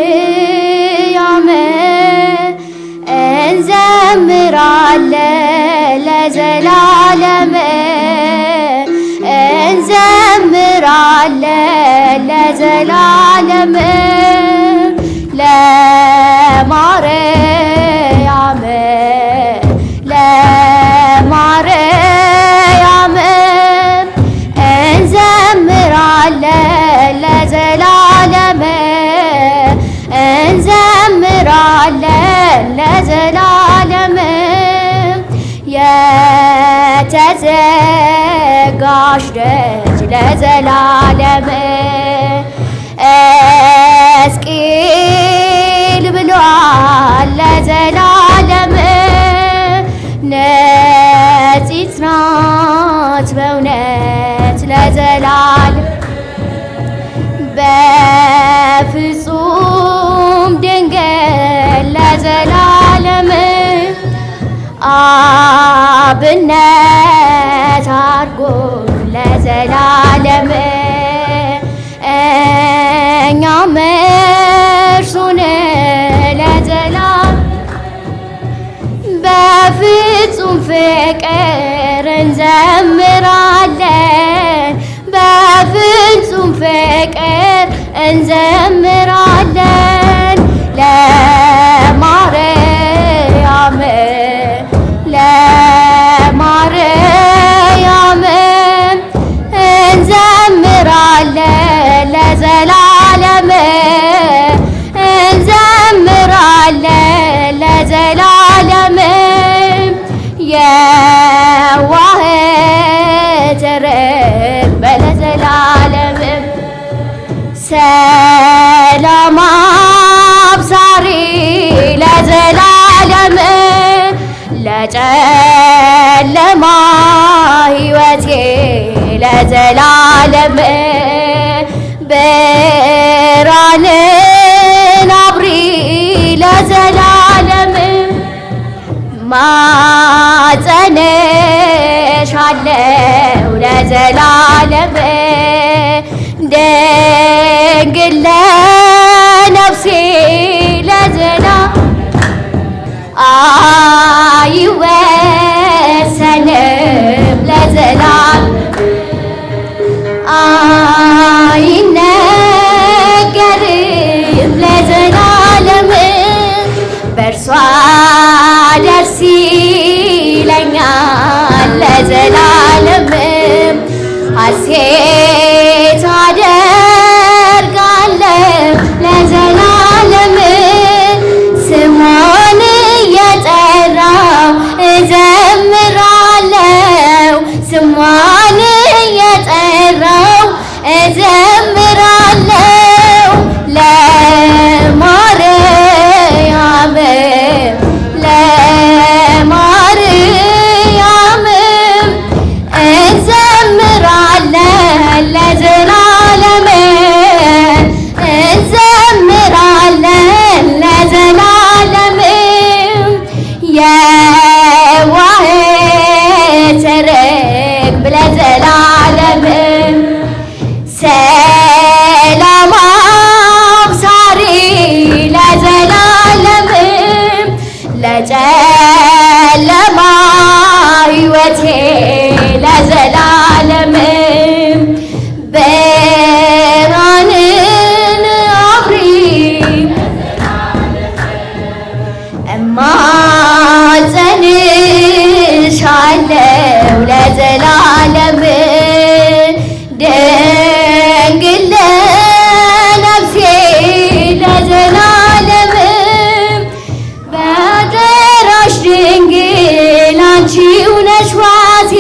ለማርያም እንዘምራለን ለዘላለም እንዘምራለን ለዘላለም ለማርያም እንዘምራለን ለዘላለም እንዘምራለን ለዘላለም የተዘጋች ደጅ ለዘላለም ሕዝቅኤል ብሏል ለዘላለም ንጽሕት ናት በእውነት ለዘላለም በፍጹም ድንግል ለዘላለም አብነት አድርጎ ለዘላለም እኛም እርሱን ለዘላለም በፍጹም ፍቅር እንዘምራለን በፍጹም ፍቅር እንዘምራለን ለማርያም እንዘምራለን ለዘላለም እንዘምራለን ለዘላለም የዋህት ርግብ ለዘላለም ሰላም አብሳሪ ለዘላለም ለጨለማ ሕይወቴ ለዘላለም ብርሃንን አብሪ ለዘላለም ማጸንሻለሁ ለዘላለም ድንግል ለነፍሴ ለዘላለም አይወሰንም ለዘላለም አይነገርም ለዘላለም በእርሷ ደስ ይለኛል ለዘላለም ሐሴት አደርጋለሁ ለዘላለም ስሟን እየጠራው እዘምራለሁ ስሟን እየጠራው እዘምራለሁ ለማርያም እንዘምራለን ለዘላለም እንዘምራለን ለዘላለም የዋህት ርግብ ለዘላለም ሰላም አብሳሪ ለዘላለም ለጨለማ ሕይወቴ ለዘላለም ብርሃንን አብሪ እማጸንሻለሁ ለዘላለም ድንግል ለነፍሴ ለዘላለም በደራሽ ድንግል አንቺው ነሽ ዋሴ